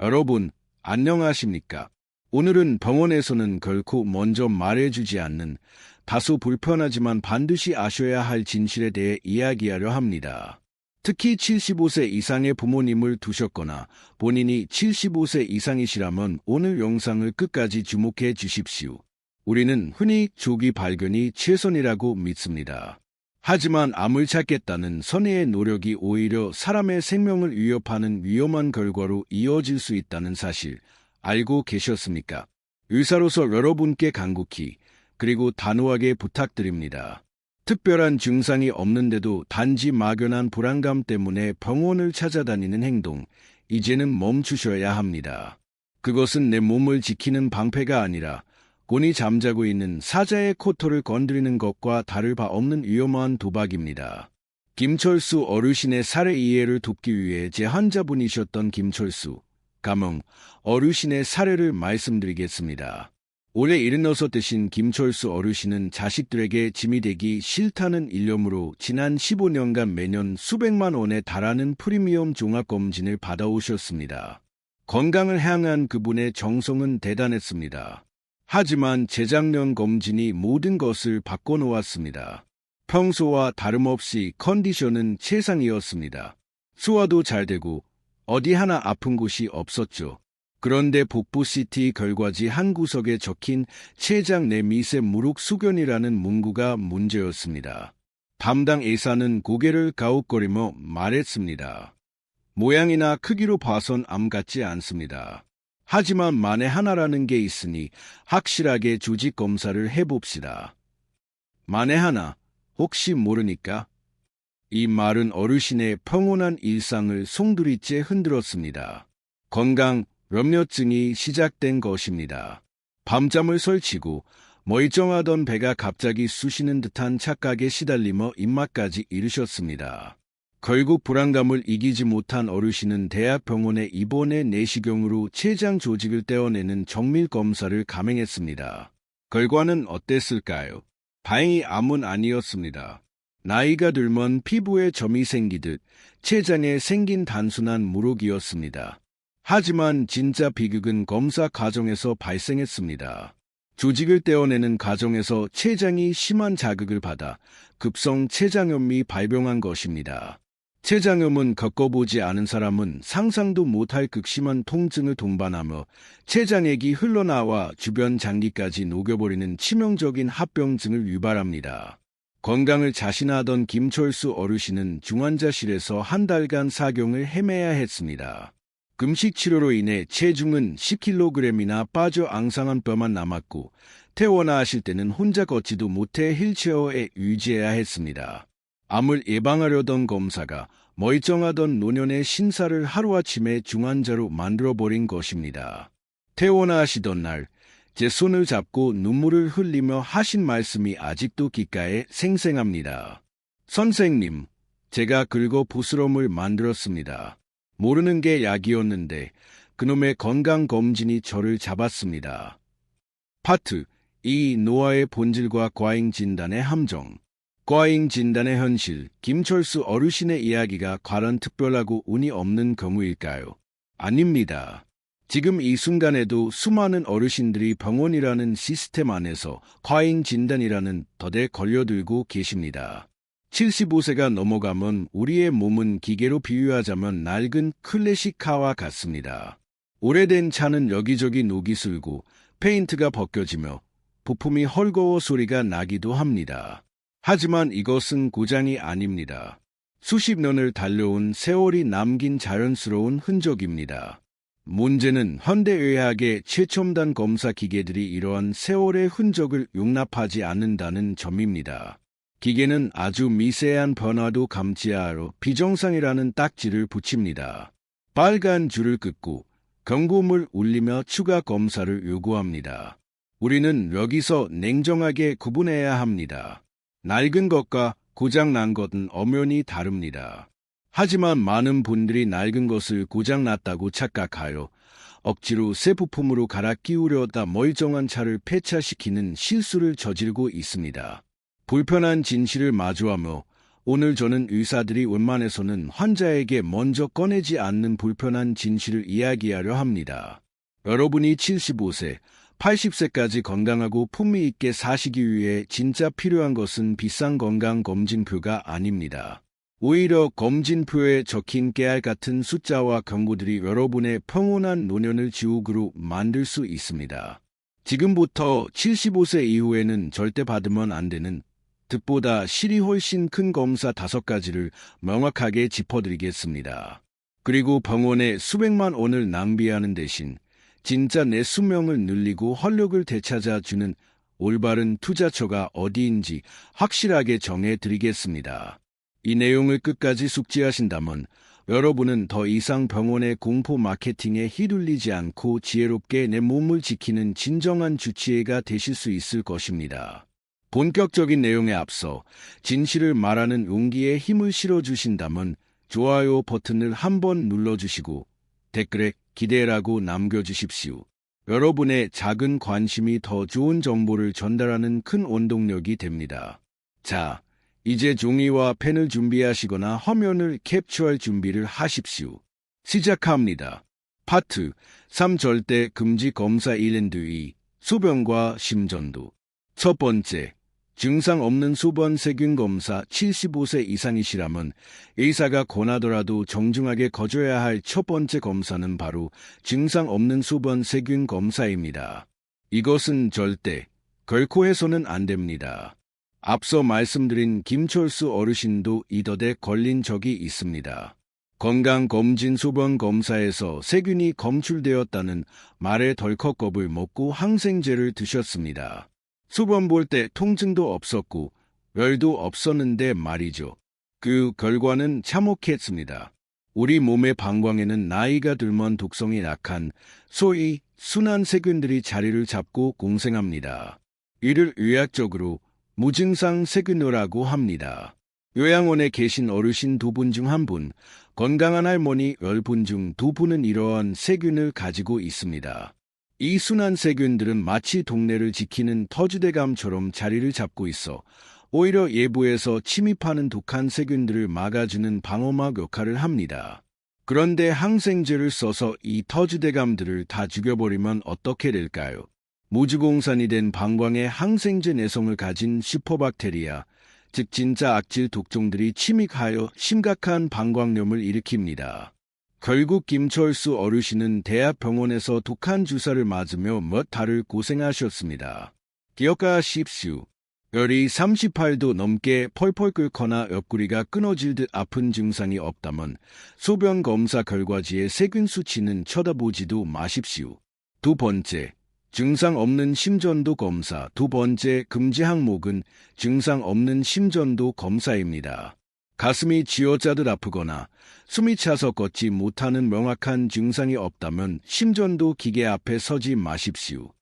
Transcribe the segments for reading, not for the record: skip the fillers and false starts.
여러분, 안녕하십니까? 오늘은 병원에서는 결코 먼저 말해주지 않는 다소 불편하지만 반드시 아셔야 할 진실에 대해 이야기하려 합니다. 특히 75세 이상의 부모님을 두셨거나 본인이 75세 이상이시라면 오늘 영상을 끝까지 주목해 주십시오. 우리는 흔히 조기 발견이 최선이라고 믿습니다. 하지만 암을 찾겠다는 선의의 노력이 오히려 사람의 생명을 위협하는 위험한 결과로 이어질 수 있다는 사실 알고 계셨습니까? 의사로서 여러분께 간곡히 그리고 단호하게 부탁드립니다. 특별한 증상이 없는데도 단지 막연한 불안감 때문에 병원을 찾아다니는 행동, 이제는 멈추셔야 합니다. 그것은 내 몸을 지키는 방패가 아니라 곤히 잠자고 있는 사자의 코털을 건드리는 것과 다를 바 없는 위험한 도박입니다. 김철수 어르신의 살해 이해를 돕기 위해 제 환자분이셨던 김철수, 가명, 어르신의 사례를 말씀드리겠습니다. 올해 76 되신 김철수 어르신은 자식들에게 짐이 되기 싫다는 일념으로 지난 15년간 매년 수백만 원에 달하는 프리미엄 종합검진을 받아오셨습니다. 건강을 향한 그분의 정성은 대단했습니다. 하지만 재작년 검진이 모든 것을 바꿔놓았습니다. 평소와 다름없이 컨디션은 최상이었습니다. 소화도 잘 되고 어디 하나 아픈 곳이 없었죠. 그런데 복부 CT 결과지 한 구석에 적힌 췌장 내 미세 무릎 수견이라는 문구가 문제였습니다. 담당 의사는 고개를 가웃거리며 말했습니다. 모양이나 크기로 봐선 암 같지 않습니다. 하지만 만에 하나라는 게 있으니 확실하게 조직 검사를 해봅시다. 만에 하나, 혹시 모르니까? 이 말은 어르신의 평온한 일상을 송두리째 흔들었습니다. 건강, 염려증이 시작된 것입니다. 밤잠을 설치고 멀쩡하던 배가 갑자기 쑤시는 듯한 착각에 시달리며 입맛까지 잃으셨습니다. 결국 불안감을 이기지 못한 어르신은 대학병원에 입원해 내시경으로 췌장 조직을 떼어내는 정밀 검사를 감행했습니다. 결과는 어땠을까요? 다행히 암은 아니었습니다. 나이가 들면 피부에 점이 생기듯 췌장에 생긴 단순한 물혹이었습니다. 하지만 진짜 비극은 검사 과정에서 발생했습니다. 조직을 떼어내는 과정에서 췌장이 심한 자극을 받아 급성 췌장염이 발병한 것입니다. 췌장염은 겪어보지 않은 사람은 상상도 못할 극심한 통증을 동반하며 췌장액이 흘러나와 주변 장기까지 녹여버리는 치명적인 합병증을 유발합니다. 건강을 자신하던 김철수 어르신은 중환자실에서 한 달간 사경을 헤매야 했습니다. 금식 치료로 인해 체중은 10kg이나 빠져 앙상한 뼈만 남았고 퇴원하실 때는 혼자 걷지도 못해 휠체어에 유지해야 했습니다. 암을 예방하려던 검사가 멀쩡하던 노년의 신사를 하루아침에 중환자로 만들어버린 것입니다. 퇴원하시던 날 제 손을 잡고 눈물을 흘리며 하신 말씀이 아직도 귓가에 생생합니다. 선생님, 제가 긁어 부스럼을 만들었습니다. 모르는 게 약이었는데 그놈의 건강검진이 저를 잡았습니다. 파트 2. 노화의 본질과 과잉 진단의 함정. 과잉 진단의 현실. 김철수 어르신의 이야기가 과연 특별하고 운이 없는 경우일까요? 아닙니다. 지금 이 순간에도 수많은 어르신들이 병원이라는 시스템 안에서 과잉 진단이라는 덫에 걸려들고 계십니다. 75세가 넘어가면 우리의 몸은 기계로 비유하자면 낡은 클래식카와 같습니다. 오래된 차는 여기저기 녹이 슬고 페인트가 벗겨지며 부품이 헐거워 소리가 나기도 합니다. 하지만 이것은 고장이 아닙니다. 수십 년을 달려온 세월이 남긴 자연스러운 흔적입니다. 문제는 현대의학의 최첨단 검사 기계들이 이러한 세월의 흔적을 용납하지 않는다는 점입니다. 기계는 아주 미세한 변화도 감지하러 비정상이라는 딱지를 붙입니다. 빨간 줄을 긋고 경고음을 울리며 추가 검사를 요구합니다. 우리는 여기서 냉정하게 구분해야 합니다. 낡은 것과 고장난 것은 엄연히 다릅니다. 하지만 많은 분들이 낡은 것을 고장났다고 착각하여 억지로 새 부품으로 갈아 끼우려다 멀쩡한 차를 폐차시키는 실수를 저지르고 있습니다. 불편한 진실을 마주하며 오늘 저는 의사들이 웬만해서는 환자에게 먼저 꺼내지 않는 불편한 진실을 이야기하려 합니다. 여러분이 75세, 80세까지 건강하고 품위 있게 사시기 위해 진짜 필요한 것은 비싼 건강검진표가 아닙니다. 오히려 검진표에 적힌 깨알 같은 숫자와 경고들이 여러분의 평온한 노년을 지옥으로 만들 수 있습니다. 지금부터 75세 이후에는 절대 받으면 안 되는 득보다 실이 훨씬 큰 검사 5가지를 명확하게 짚어드리겠습니다. 그리고 병원에 수백만 원을 낭비하는 대신 진짜 내 수명을 늘리고 활력을 되찾아주는 올바른 투자처가 어디인지 확실하게 정해드리겠습니다. 이 내용을 끝까지 숙지하신다면 여러분은 더 이상 병원의 공포 마케팅에 휘둘리지 않고 지혜롭게 내 몸을 지키는 진정한 주치의가 되실 수 있을 것입니다. 본격적인 내용에 앞서 진실을 말하는 용기에 힘을 실어주신다면 좋아요 버튼을 한번 눌러주시고 댓글에 기대라고 남겨주십시오. 여러분의 작은 관심이 더 좋은 정보를 전달하는 큰 원동력이 됩니다. 자, 이제 종이와 펜을 준비하시거나 화면을 캡처할 준비를 하십시오. 시작합니다. 파트 3 절대 금지 검사 1&2 소변과 심전도. 첫 번째, 증상 없는 소변 세균 검사. 75세 이상이시라면 의사가 권하더라도 정중하게 거쳐야 할 첫 번째 검사는 바로 증상 없는 소변 세균 검사입니다. 이것은 절대, 결코 해서는 안 됩니다. 앞서 말씀드린 김철수 어르신도 이 덫에 걸린 적이 있습니다. 건강검진 소변 검사에서 세균이 검출되었다는 말에 덜컥 겁을 먹고 항생제를 드셨습니다. 소변 볼 때 통증도 없었고 열도 없었는데 말이죠. 그 결과는 참혹했습니다. 우리 몸의 방광에는 나이가 들면 독성이 약한 소위 순한 세균들이 자리를 잡고 공생합니다. 이를 의학적으로 무증상 세균으로라고 합니다. 요양원에 계신 어르신 2분 중 1분, 건강한 할머니 10분 중 2분은 이러한 세균을 가지고 있습니다. 이 순한 세균들은 마치 동네를 지키는 터줏대감처럼 자리를 잡고 있어 오히려 예부에서 침입하는 독한 세균들을 막아주는 방어막 역할을 합니다. 그런데 항생제를 써서 이 터줏대감들을 다 죽여버리면 어떻게 될까요? 무주공산이 된 방광에 항생제 내성을 가진 슈퍼박테리아, 즉 진짜 악질 독종들이 침입하여 심각한 방광염을 일으킵니다. 결국 김철수 어르신은 대학병원에서 독한 주사를 맞으며 몇 달을 고생하셨습니다. 기억하십시오. 열이 38도 넘게 펄펄 끓거나 옆구리가 끊어질 듯 아픈 증상이 없다면 소변 검사 결과지의 세균 수치는 쳐다보지도 마십시오. 두 번째, 증상 없는 심전도 검사. 두 번째 금지 항목은 증상 없는 심전도 검사입니다. 가슴이 쥐어짜듯 아프거나 숨이 차서 걷지 못하는 명확한 증상이 없다면 심전도 기계 앞에 서지 마십시오.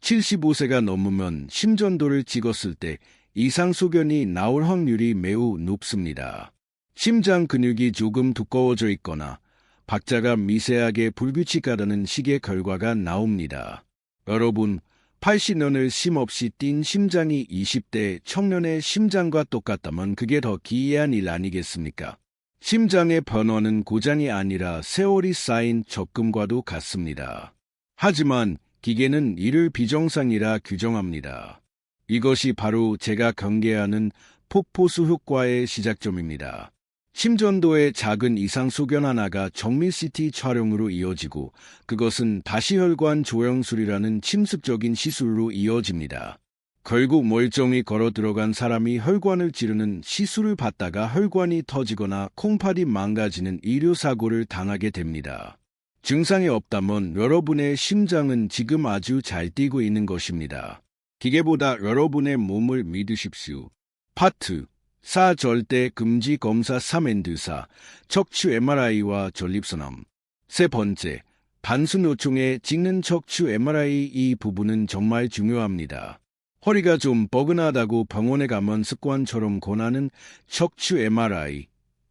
75세가 넘으면 심전도를 찍었을 때 이상 소견이 나올 확률이 매우 높습니다. 심장 근육이 조금 두꺼워져 있거나 박자가 미세하게 불규칙하다는 식의 결과가 나옵니다. 여러분, 80년을 쉼없이 뛴 심장이 20대 청년의 심장과 똑같다면 그게 더 기이한 일 아니겠습니까? 심장의 변화는 고장이 아니라 세월이 쌓인 적금과도 같습니다. 하지만 기계는 이를 비정상이라 규정합니다. 이것이 바로 제가 경계하는 폭포수 효과의 시작점입니다. 심전도의 작은 이상 소견 하나가 정밀 CT 촬영으로 이어지고 그것은 다시 혈관 조영술이라는 침습적인 시술로 이어집니다. 결국 멀쩡히 걸어 들어간 사람이 혈관을 찌르는 시술을 받다가 혈관이 터지거나 콩팥이 망가지는 의료사고를 당하게 됩니다. 증상이 없다면 여러분의 심장은 지금 아주 잘 뛰고 있는 것입니다. 기계보다 여러분의 몸을 믿으십시오. 파트 4 절대 금지 검사 3&4 척추 MRI와 전립선암. 세 번째, 단순 요청에 찍는 척추 MRI. 이 부분은 정말 중요합니다. 허리가 좀 뻐근하다고 병원에 가면 습관처럼 권하는 척추 MRI.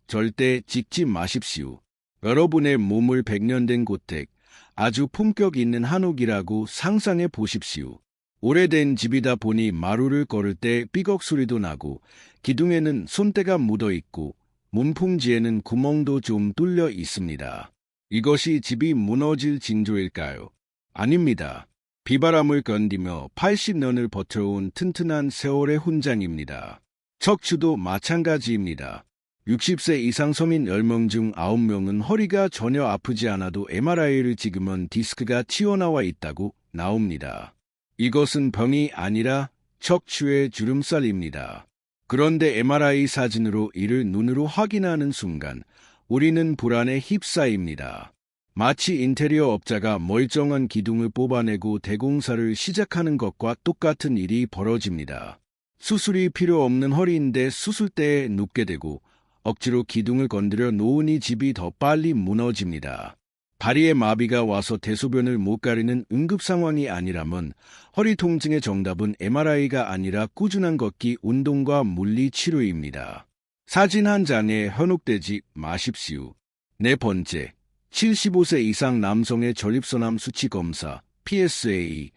절대 찍지 마십시오. 여러분의 몸을 100년 된 고택, 아주 품격 있는 한옥이라고 상상해 보십시오. 오래된 집이다 보니 마루를 걸을 때 삐걱 소리도 나고 기둥에는 손때가 묻어 있고 문풍지에는 구멍도 좀 뚫려 있습니다. 이것이 집이 무너질 징조일까요? 아닙니다. 비바람을 견디며 80년을 버텨온 튼튼한 세월의 훈장입니다. 척추도 마찬가지입니다. 60세 이상 서민 10명 중 9명은 허리가 전혀 아프지 않아도 MRI를 찍으면 디스크가 튀어나와 있다고 나옵니다. 이것은 병이 아니라 척추의 주름살입니다. 그런데 MRI 사진으로 이를 눈으로 확인하는 순간 우리는 불안에 휩싸입니다. 마치 인테리어 업자가 멀쩡한 기둥을 뽑아내고 대공사를 시작하는 것과 똑같은 일이 벌어집니다. 수술이 필요 없는 허리인데 수술대에 눕게 되고 억지로 기둥을 건드려 놓으니 집이 더 빨리 무너집니다. 다리에 마비가 와서 대소변을 못 가리는 응급 상황이 아니라면 허리 통증의 정답은 MRI가 아니라 꾸준한 걷기, 운동과 물리치료입니다. 사진 한 장에 현혹되지 마십시오. 네 번째, 75세 이상 남성의 전립선암 수치 검사, PSA.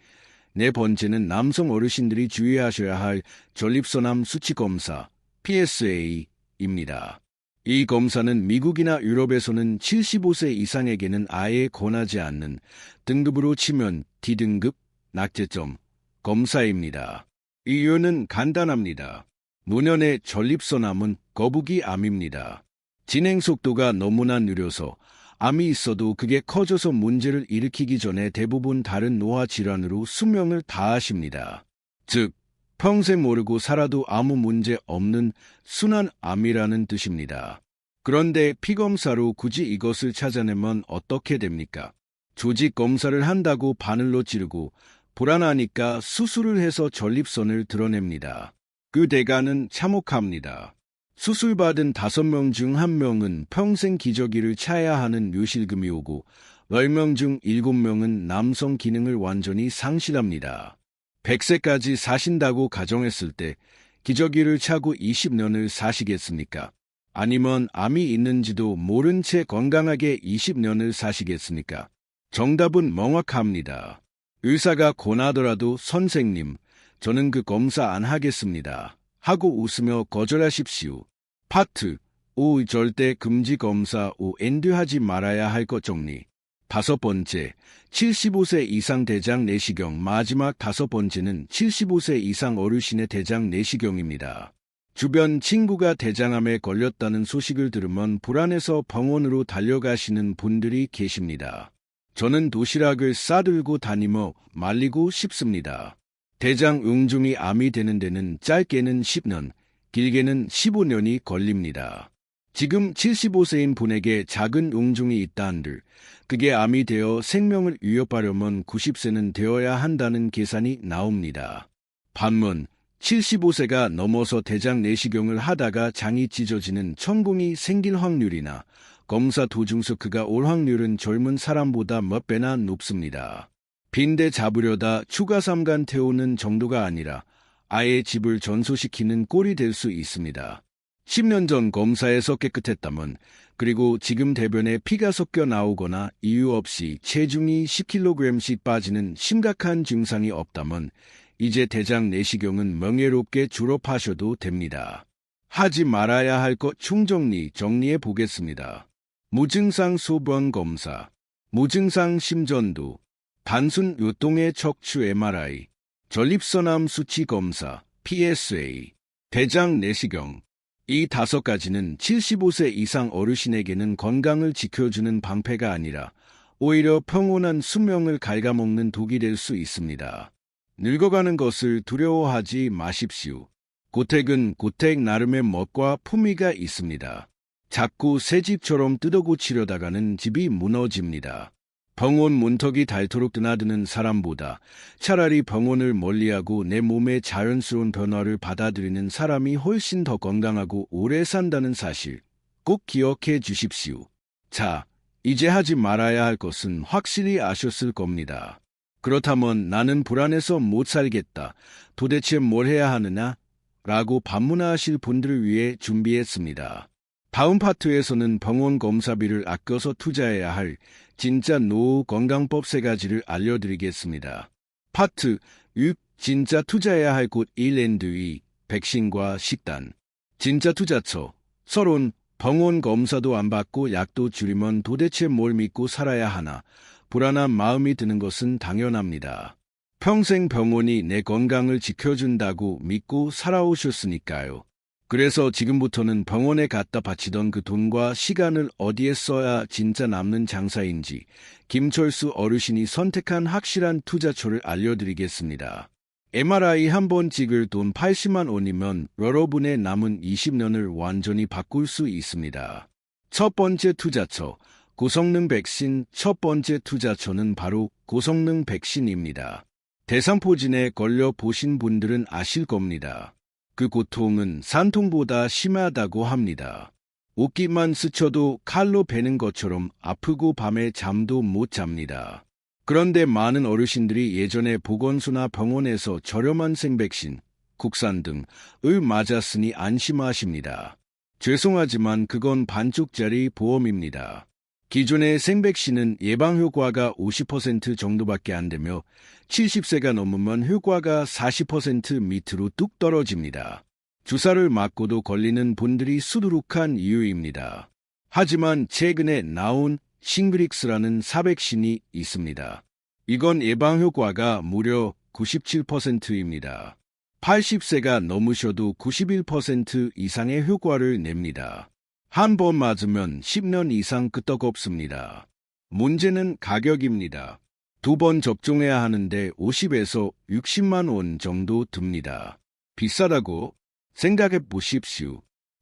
네 번째는 남성 어르신들이 주의하셔야 할 전립선암 수치 검사, PSA입니다. 이 검사는 미국이나 유럽에서는 75세 이상에게는 아예 권하지 않는 등급으로 치면 D등급 낙제점 검사입니다. 이유는 간단합니다. 노년의 전립선암은 거북이 암입니다. 진행 속도가 너무나 느려서 암이 있어도 그게 커져서 문제를 일으키기 전에 대부분 다른 노화 질환으로 수명을 다하십니다. 즉, 평생 모르고 살아도 아무 문제 없는 순한 암이라는 뜻입니다. 그런데 피검사로 굳이 이것을 찾아내면 어떻게 됩니까? 조직 검사를 한다고 바늘로 찌르고 불안하니까 수술을 해서 전립선을 드러냅니다. 그 대가는 참혹합니다. 수술받은 5명 중 1명은 평생 기저귀를 차야 하는 묘실금이 오고 10명 중 7명은 남성 기능을 완전히 상실합니다. 100세까지 사신다고 가정했을 때 기저귀를 차고 20년을 사시겠습니까? 아니면 암이 있는지도 모른 채 건강하게 20년을 사시겠습니까? 정답은 명확합니다. 의사가 권하더라도 선생님, 저는 그 검사 안 하겠습니다. 하고 웃으며 거절하십시오. 파트 5. 절대 금지 검사 5. 엔드하지 말아야 할 것 정리. 5번째, 75세 이상 대장 내시경. 마지막 5번째는 75세 이상 어르신의 대장 내시경입니다. 주변 친구가 대장암에 걸렸다는 소식을 들으면 불안해서 병원으로 달려가시는 분들이 계십니다. 저는 도시락을 싸들고 다니며 말리고 싶습니다. 대장 응중이 암이 되는 데는 짧게는 10년, 길게는 15년이 걸립니다. 지금 75세인 분에게 작은 응중이 있다 한들 그게 암이 되어 생명을 위협하려면 90세는 되어야 한다는 계산이 나옵니다. 반면 75세가 넘어서 대장 내시경을 하다가 장이 찢어지는 천공이 생길 확률이나 검사 도중 스크가 올 확률은 젊은 사람보다 몇 배나 높습니다. 빈대 잡으려다 추가 삼간 태우는 정도가 아니라 아예 집을 전소시키는 꼴이 될 수 있습니다. 10년 전 검사에서 깨끗했다면, 그리고 지금 대변에 피가 섞여 나오거나 이유 없이 체중이 10kg씩 빠지는 심각한 증상이 없다면 이제 대장 내시경은 명예롭게 졸업하셔도 됩니다. 하지 말아야 할 것 총정리 정리해 보겠습니다. 무증상 소변 검사, 무증상 심전도, 단순 요통의 척추 MRI, 전립선암 수치 검사, PSA, 대장 내시경. 이 5가지는 75세 이상 어르신에게는 건강을 지켜주는 방패가 아니라 오히려 평온한 수명을 갉아먹는 독이 될 수 있습니다. 늙어가는 것을 두려워하지 마십시오. 고택은 고택 나름의 멋과 품위가 있습니다. 자꾸 새 집처럼 뜯어고치려다가는 집이 무너집니다. 병원 문턱이 닳도록 드나드는 사람보다 차라리 병원을 멀리하고 내 몸의 자연스러운 변화를 받아들이는 사람이 훨씬 더 건강하고 오래 산다는 사실 꼭 기억해 주십시오. 자, 이제 하지 말아야 할 것은 확실히 아셨을 겁니다. 그렇다면 나는 불안해서 못 살겠다. 도대체 뭘 해야 하느냐? 라고 반문하실 분들을 위해 준비했습니다. 다음 파트에서는 병원 검사비를 아껴서 투자해야 할 진짜 노후 건강법 3가지를 알려드리겠습니다. 파트 6. 진짜 투자해야 할 곳 1&2, 백신과 식단. 진짜 투자처. 서론, 병원 검사도 안 받고 약도 줄이면 도대체 뭘 믿고 살아야 하나. 불안한 마음이 드는 것은 당연합니다. 평생 병원이 내 건강을 지켜준다고 믿고 살아오셨으니까요. 그래서 지금부터는 병원에 갖다 바치던 그 돈과 시간을 어디에 써야 진짜 남는 장사인지 김철수 어르신이 선택한 확실한 투자처를 알려드리겠습니다. MRI 한 번 찍을 돈 80만 원이면 여러분의 남은 20년을 완전히 바꿀 수 있습니다. 첫 번째 투자처, 고성능 백신. 첫 번째 투자처는 바로 고성능 백신입니다. 대상포진에 걸려 보신 분들은 아실 겁니다. 그 고통은 산통보다 심하다고 합니다. 옷깃만 스쳐도 칼로 베는 것처럼 아프고 밤에 잠도 못 잡니다. 그런데 많은 어르신들이 예전에 보건소나 병원에서 저렴한 생백신, 국산 등을 맞았으니 안심하십니다. 죄송하지만 그건 반쪽짜리 보험입니다. 기존의 생백신은 예방효과가 50% 정도밖에 안 되며 70세가 넘으면 효과가 40% 밑으로 뚝 떨어집니다. 주사를 맞고도 걸리는 분들이 수두룩한 이유입니다. 하지만 최근에 나온 싱그릭스라는 사백신이 있습니다. 이건 예방효과가 무려 97%입니다. 80세가 넘으셔도 91% 이상의 효과를 냅니다. 한 번 맞으면 10년 이상 끄떡없습니다. 문제는 가격입니다. 두 번 접종해야 하는데 50에서 60만 원 정도 듭니다. 비싸다고? 생각해 보십시오.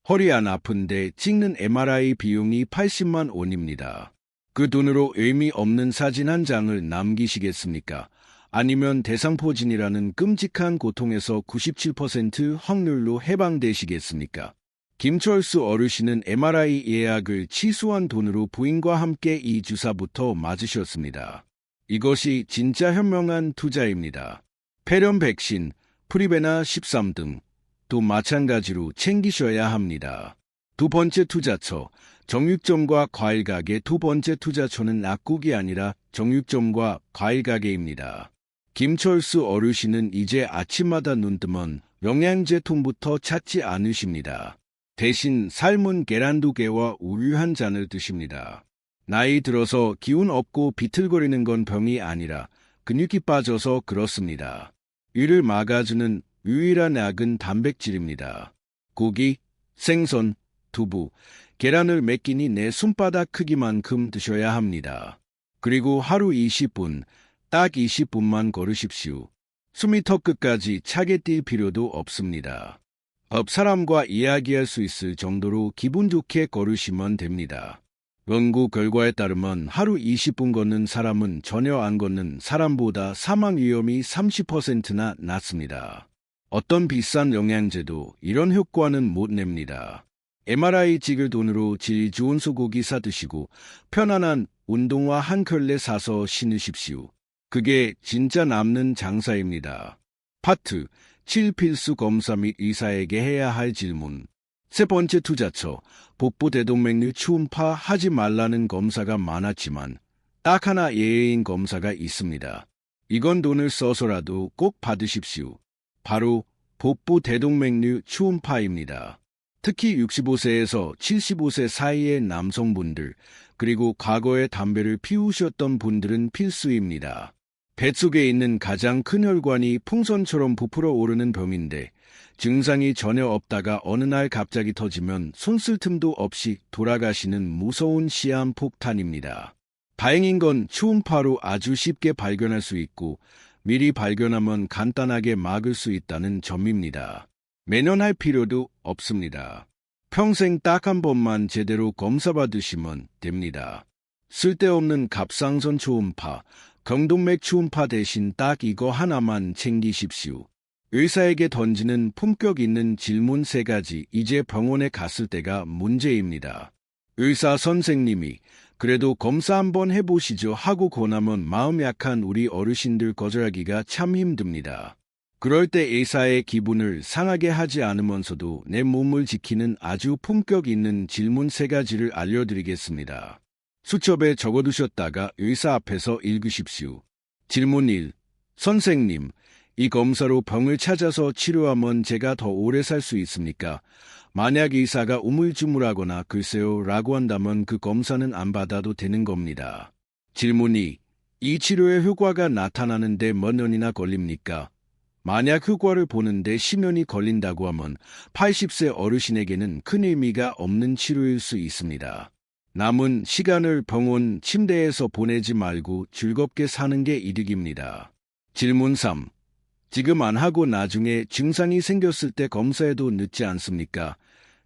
허리 안 아픈데 찍는 MRI 비용이 80만 원입니다. 그 돈으로 의미 없는 사진 한 장을 남기시겠습니까? 아니면 대상포진이라는 끔찍한 고통에서 97% 확률로 해방되시겠습니까? 김철수 어르신은 MRI 예약을 취소한 돈으로 부인과 함께 이 주사부터 맞으셨습니다. 이것이 진짜 현명한 투자입니다. 폐렴 백신, 프리베나 13 등도 마찬가지로 챙기셔야 합니다. 두 번째 투자처, 정육점과 과일가게. 두 번째 투자처는 약국이 아니라 정육점과 과일가게입니다. 김철수 어르신은 이제 아침마다 눈 뜨면 영양제통부터 찾지 않으십니다. 대신 삶은 계란 2개와 우유 한 잔을 드십니다. 나이 들어서 기운 없고 비틀거리는 건 병이 아니라 근육이 빠져서 그렇습니다. 이를 막아주는 유일한 약은 단백질입니다. 고기, 생선, 두부, 계란을 몇 끼니 내 손바닥 크기만큼 드셔야 합니다. 그리고 하루 20분, 딱 20분만 걸으십시오. 숨이 턱 끝까지 차게 뛸 필요도 없습니다. 옆 사람과 이야기할 수 있을 정도로 기분 좋게 걸으시면 됩니다. 연구 결과에 따르면 하루 20분 걷는 사람은 전혀 안 걷는 사람보다 사망 위험이 30%나 낮습니다. 어떤 비싼 영양제도 이런 효과는 못 냅니다. MRI 찍을 돈으로 질 좋은 소고기 사드시고 편안한 운동화 한 켤레 사서 신으십시오. 그게 진짜 남는 장사입니다. 파트 7 필수 검사 및 의사에게 해야 할 질문. 세 번째 투자처, 복부 대동맥류 초음파 하지 말라는 검사가 많았지만 딱 하나 예외인 검사가 있습니다. 이건 돈을 써서라도 꼭 받으십시오. 바로 복부 대동맥류 초음파입니다. 특히 65세에서 75세 사이의 남성분들, 그리고 과거에 담배를 피우셨던 분들은 필수입니다. 뱃속에 있는 가장 큰 혈관이 풍선처럼 부풀어 오르는 병인데 증상이 전혀 없다가 어느 날 갑자기 터지면 손 쓸 틈도 없이 돌아가시는 무서운 시한폭탄입니다. 다행인 건 초음파로 아주 쉽게 발견할 수 있고 미리 발견하면 간단하게 막을 수 있다는 점입니다. 매년 할 필요도 없습니다. 평생 딱 한 번만 제대로 검사받으시면 됩니다. 쓸데없는 갑상선 초음파, 경동맥 초음파 대신 딱 이거 하나만 챙기십시오. 의사에게 던지는 품격 있는 질문 3가지. 이제 병원에 갔을 때가 문제입니다. 의사 선생님이 그래도 검사 한번 해보시죠 하고 권하면 마음 약한 우리 어르신들 거절하기가 참 힘듭니다. 그럴 때 의사의 기분을 상하게 하지 않으면서도 내 몸을 지키는 아주 품격 있는 질문 3가지를 알려드리겠습니다. 수첩에 적어두셨다가 의사 앞에서 읽으십시오. 질문 1. 선생님, 이 검사로 병을 찾아서 치료하면 제가 더 오래 살 수 있습니까? 만약 의사가 우물쭈물하거나 글쎄요 라고 한다면 그 검사는 안 받아도 되는 겁니다. 질문이 이 치료의 효과가 나타나는데 몇 년이나 걸립니까? 만약 효과를 보는데 10년이 걸린다고 하면 80세 어르신에게는 큰 의미가 없는 치료일 수 있습니다. 남은 시간을 병원 침대에서 보내지 말고 즐겁게 사는 게 이득입니다. 질문 3. 지금 안 하고 나중에 증상이 생겼을 때 검사해도 늦지 않습니까?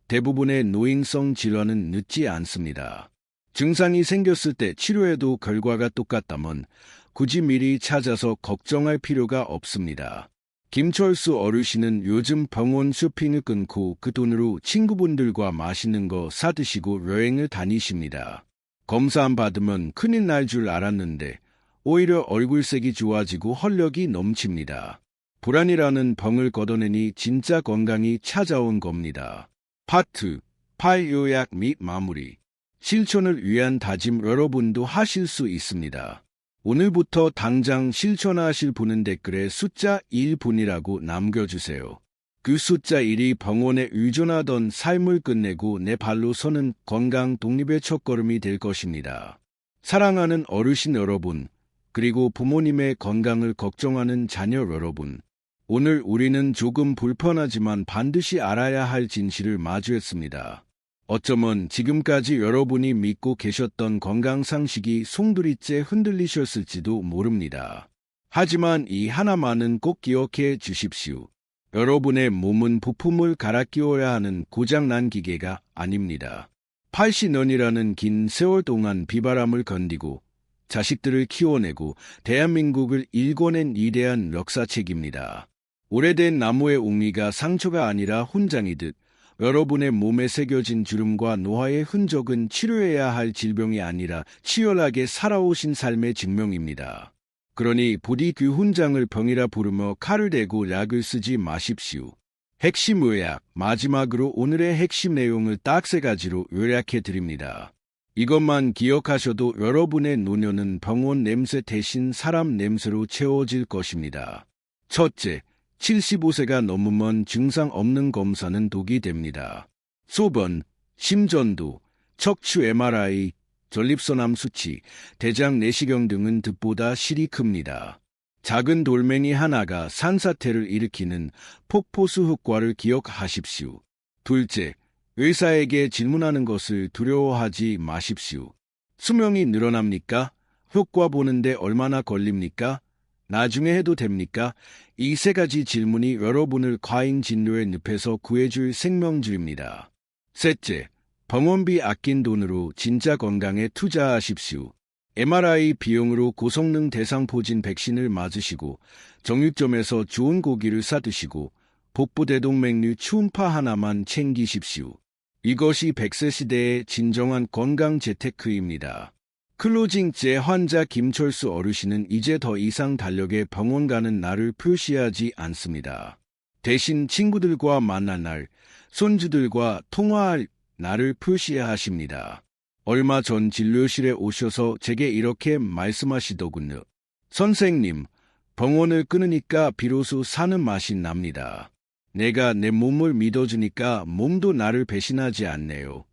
대부분의 노인성 질환은 늦지 않습니다. 증상이 생겼을 때 치료해도 결과가 똑같다면 굳이 미리 찾아서 걱정할 필요가 없습니다. 김철수 어르신은 요즘 병원 쇼핑을 끊고 그 돈으로 친구분들과 맛있는 거 사드시고 여행을 다니십니다. 검사 안 받으면 큰일 날 줄 알았는데 오히려 얼굴색이 좋아지고 활력이 넘칩니다. 불안이라는 병을 걷어내니 진짜 건강이 찾아온 겁니다. 파트 8 요약 및 마무리. 실천을 위한 다짐 여러분도 하실 수 있습니다. 오늘부터 당장 실천하실 분은 댓글에 숫자 1분이라고 남겨주세요. 그 숫자 1이 병원에 의존하던 삶을 끝내고 내 발로 서는 건강 독립의 첫걸음이 될 것입니다. 사랑하는 어르신 여러분, 그리고 부모님의 건강을 걱정하는 자녀 여러분, 오늘 우리는 조금 불편하지만 반드시 알아야 할 진실을 마주했습니다. 어쩌면 지금까지 여러분이 믿고 계셨던 건강상식이 송두리째 흔들리셨을지도 모릅니다. 하지만 이 하나만은 꼭 기억해 주십시오. 여러분의 몸은 부품을 갈아 끼워야 하는 고장난 기계가 아닙니다. 80년이라는 긴 세월 동안 비바람을 견디고 자식들을 키워내고 대한민국을 일궈낸 위대한 역사책입니다. 오래된 나무의 웅이가 상처가 아니라 훈장이듯 여러분의 몸에 새겨진 주름과 노화의 흔적은 치료해야 할 질병이 아니라 치열하게 살아오신 삶의 증명입니다. 그러니 부디 그 훈장을 병이라 부르며 칼을 대고 약을 쓰지 마십시오. 핵심 요약, 마지막으로 오늘의 핵심 내용을 딱 3가지로 요약해 드립니다. 이것만 기억하셔도 여러분의 노년은 병원 냄새 대신 사람 냄새로 채워질 것입니다. 첫째, 75세가 넘으면 증상 없는 검사는 독이 됩니다. 소변, 심전도, 척추 MRI, 전립선암 수치, 대장 내시경 등은 득보다 실이 큽니다. 작은 돌멩이 하나가 산사태를 일으키는 폭포수 효과를 기억하십시오. 둘째, 의사에게 질문하는 것을 두려워하지 마십시오. 수명이 늘어납니까? 효과 보는데 얼마나 걸립니까? 나중에 해도 됩니까? 이 3가지 질문이 여러분을 과잉 진료의 늪에서 구해줄 생명줄입니다. 셋째, 병원비 아낀 돈으로 진짜 건강에 투자하십시오. MRI 비용으로 고성능 대상포진 백신을 맞으시고 정육점에서 좋은 고기를 사드시고 복부대동맥류 초음파 하나만 챙기십시오. 이것이 100세 시대의 진정한 건강 재테크입니다. 클로징 제 환자 김철수 어르신은 이제 더 이상 달력에 병원 가는 날을 표시하지 않습니다. 대신 친구들과 만날 날, 손주들과 통화할 날을 표시하십니다. 얼마 전 진료실에 오셔서 제게 이렇게 말씀하시더군요. 선생님, 병원을 끊으니까 비로소 사는 맛이 납니다. 내가 내 몸을 믿어주니까 몸도 나를 배신하지 않네요.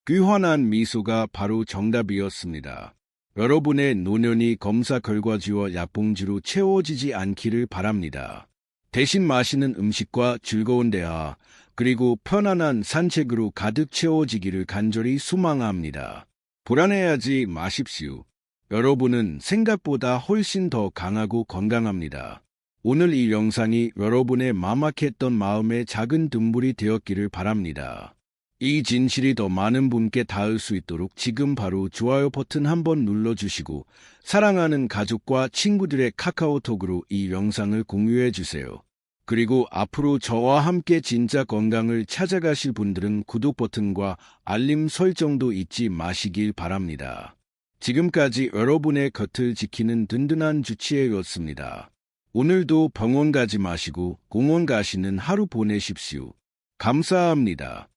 그 환한 미소가 바로 정답이었습니다. 여러분의 노년이 검사 결과지와 약봉지로 채워지지 않기를 바랍니다. 대신 맛있는 음식과 즐거운 대화, 그리고 편안한 산책으로 가득 채워지기를 간절히 소망합니다. 불안해하지 마십시오. 여러분은 생각보다 훨씬 더 강하고 건강합니다. 오늘 이 영상이 여러분의 막막했던 마음의 작은 등불이 되었기를 바랍니다. 이 진실이 더 많은 분께 닿을 수 있도록 지금 바로 좋아요 버튼 한번 눌러주시고 사랑하는 가족과 친구들의 카카오톡으로 이 영상을 공유해 주세요. 그리고 앞으로 저와 함께 진짜 건강을 찾아가실 분들은 구독 버튼과 알림 설정도 잊지 마시길 바랍니다. 지금까지 여러분의 곁을 지키는 든든한 주치의였습니다. 오늘도 병원 가지 마시고 공원 가시는 하루 보내십시오. 감사합니다.